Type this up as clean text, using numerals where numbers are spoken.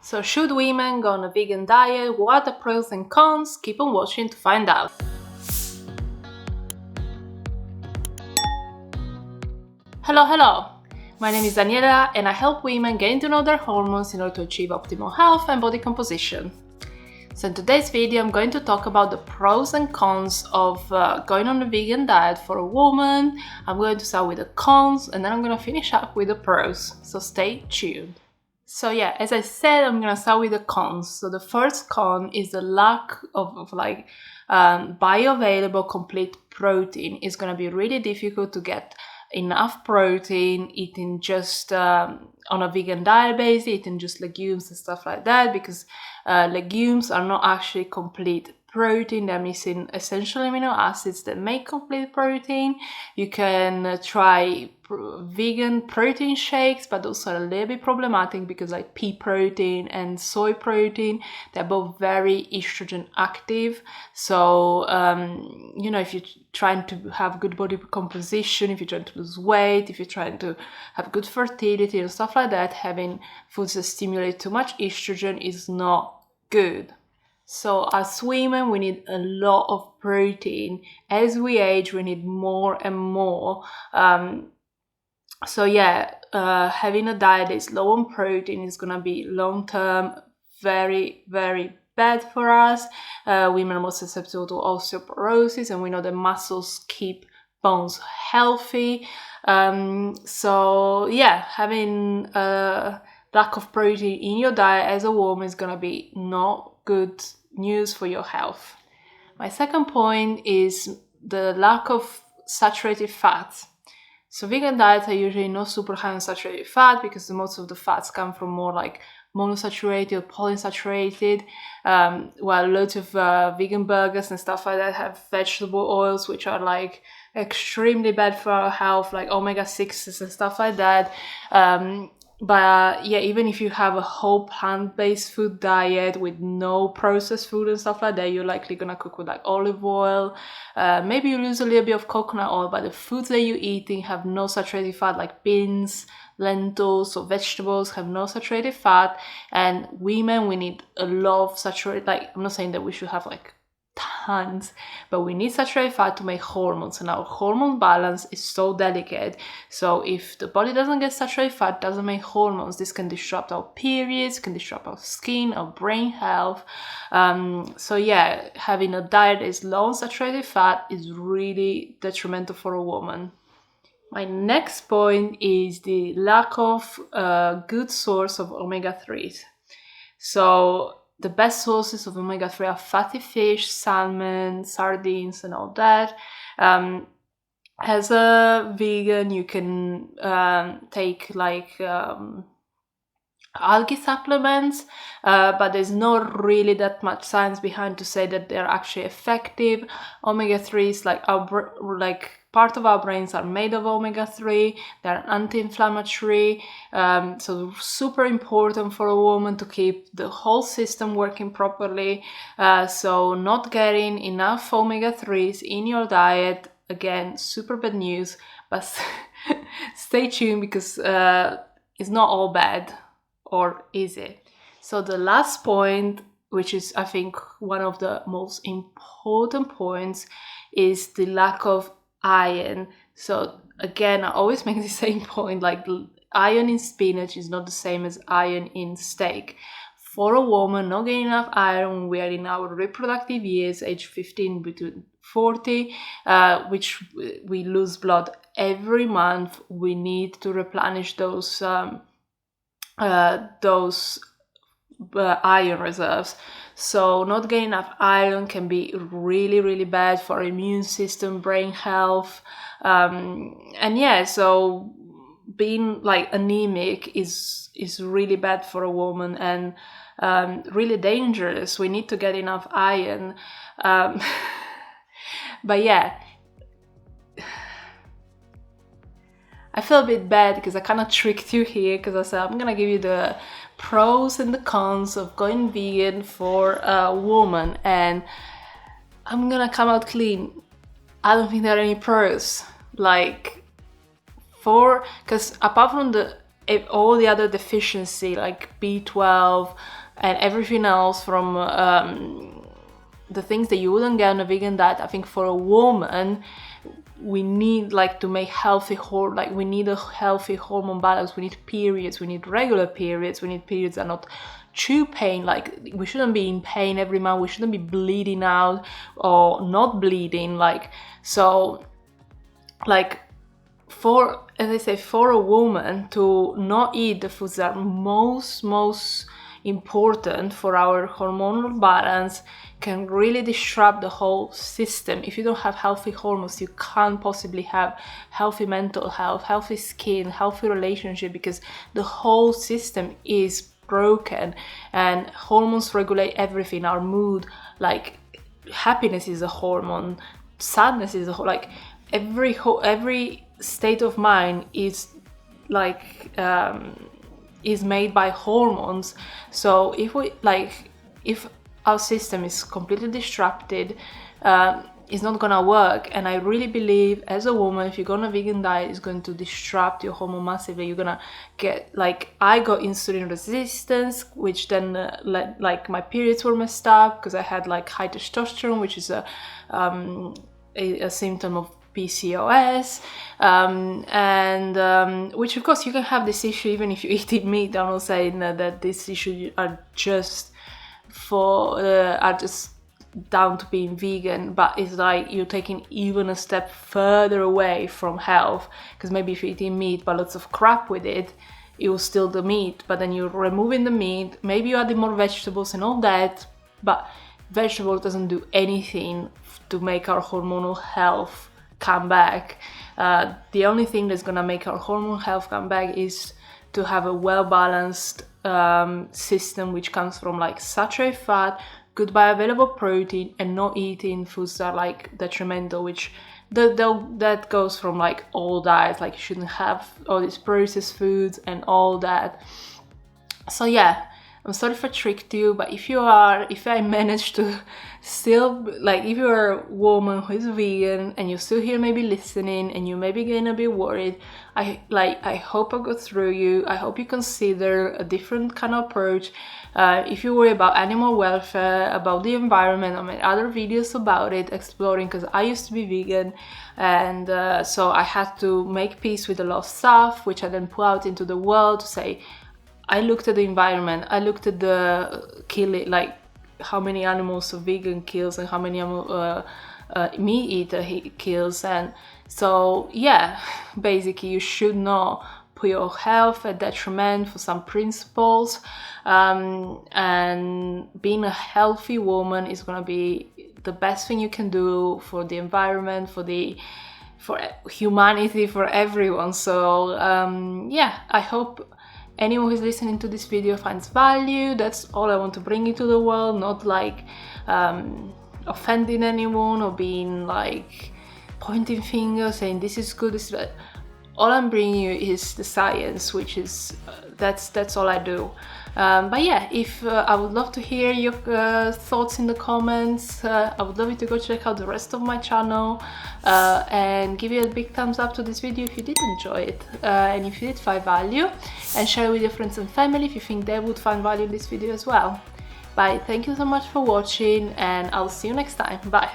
So should women go on a vegan diet? What are the pros and cons? Keep on watching to find out. Hello! My name is Daniela and I help women get to know their hormones in order to achieve optimal health and body composition. So in today's video I'm going to talk about the pros and cons of going on a vegan diet for a woman. I'm going to start with the cons and then I'm going to finish up with the pros, so stay tuned. So yeah, as I said, I'm gonna start with the cons. So the first con is the lack of bioavailable complete protein. It's gonna be really difficult to get enough protein eating just on a vegan diet basis, eating just legumes and stuff like that, because legumes are not actually complete protein. They're missing essential amino acids that make complete protein. You can try vegan protein shakes, but those are a little bit problematic because like pea protein and soy protein, they're both very estrogen active. So if you're trying to have good body composition, if you're trying to lose weight, if you're trying to have good fertility and stuff like that, having foods that stimulate too much estrogen is not good. So as women, we need a lot of protein. As we age, we need more and more. Having a diet that is low on protein is going to be long-term very, very bad for us. Women are more susceptible to osteoporosis, and we know that muscles keep bones healthy. Having a lack of protein in your diet as a woman is going to be not good news for your health. My second point is the lack of saturated fats. So vegan diets are usually not super high on saturated fat because most of the fats come from more like monosaturated or polyunsaturated, while loads of vegan burgers and stuff like that have vegetable oils, which are like extremely bad for our health, like omega-6s and stuff like that. Even if you have a whole plant-based food diet with no processed food and stuff like that, you're likely gonna cook with like olive oil. Maybe you use a little bit of coconut oil, but the foods that you're eating have no saturated fat, like beans, lentils, or vegetables have no saturated fat. And women, we need a lot of saturated, like I'm not saying that we should have like tons, but we need saturated fat to make hormones, and our hormone balance is so delicate. So if the body doesn't get saturated fat, doesn't make hormones, this can disrupt our periods, can disrupt our skin, our brain health. Having a diet that is low on saturated fat is really detrimental for a woman. My next point is the lack of a good source of omega-3s. So the best sources of omega-3 are fatty fish, salmon, sardines, and all that. As a vegan, you can take algae supplements, but there's not really that much science behind to say that they're actually effective. Omega-3s, part of our brains are made of omega-3. They're anti-inflammatory, so super important for a woman to keep the whole system working properly. So not getting enough omega-3s in your diet, again, super bad news, but stay tuned because it's not all bad. Or is it? So the last point, which is I think one of the most important points, is the lack of iron. So again, I always make the same point, like iron in spinach is not the same as iron in steak. For a woman, not getting enough iron when we are in our reproductive years, age 15 between 40, which we lose blood every month, we need to replenish those iron reserves. So not getting enough iron can be really, really bad for immune system, brain health. So being like anemic is really bad for a woman and really dangerous. We need to get enough iron. I feel a bit bad because I kind of tricked you here because I said I'm gonna give you the pros and the cons of going vegan for a woman, and I'm gonna come out clean. I don't think there are any pros. Because apart from the all the other deficiency like B12 and everything else from the things that you wouldn't get on a vegan diet. I think for a woman, we need like to make we need a healthy hormone balance. We need periods, we need regular periods, we need periods that are not too pain. Like we shouldn't be in pain every month, we shouldn't be bleeding out or not bleeding. Like, so like for, as I say, for a woman to not eat the foods that are most important for our hormonal balance can really disrupt the whole system. If you don't have healthy hormones, you can't possibly have healthy mental health, healthy skin, healthy relationship, because the whole system is broken. And hormones regulate everything, our mood. Like happiness is a hormone, sadness is a like every state of mind is like is made by hormones. So if our system is completely disrupted, it's not gonna work. And I really believe as a woman, if you go on a vegan diet, it's going to disrupt your hormone massively. You're gonna get, like, I got insulin resistance, which then like my periods were messed up because I had like high testosterone, which is a symptom of PCOS, and which of course you can have this issue even if you eat meat. I'm not saying that this issue are just down to being vegan, but it's like you're taking even a step further away from health, because maybe if you're eating meat but lots of crap with it, it was still the meat, but then you're removing the meat, maybe you're adding more vegetables and all that, but vegetable doesn't do anything to make our hormonal health come back. The only thing that's gonna make our hormonal health come back is to have a well-balanced system, which comes from like saturated fat, good bioavailable protein, and not eating foods that are like detrimental, which that goes from like all diets. Like you shouldn't have all these processed foods and all that. So yeah, I'm sorry if I tricked you, but if I managed to still, like, if you're a woman who is vegan and you're still here maybe listening and you maybe getting a bit worried, I hope I got through you. I hope you consider a different kind of approach. If you worry about animal welfare, about the environment, I made other videos about it, exploring, because I used to be vegan, and so I had to make peace with a lot of stuff, which I then put out into the world to say, I looked at the environment, I looked at the killing, like how many animals a vegan kills and how many meat eater he kills. And so yeah, basically you should not put your health at detriment for some principles, and being a healthy woman is going to be the best thing you can do for the environment, for humanity, for everyone. So yeah, I hope anyone who's listening to this video finds value. That's all I want to bring into the world, not like offending anyone or being like pointing fingers saying this is good, this is bad. All I'm bringing you is the science, which is that's all I do. But yeah, I would love to hear your thoughts in the comments. I would love you to go check out the rest of my channel, and give it a big thumbs up to this video if you did enjoy it, and if you did find value, and share it with your friends and family if you think they would find value in this video as well. Bye, thank you so much for watching, and I'll see you next time. Bye.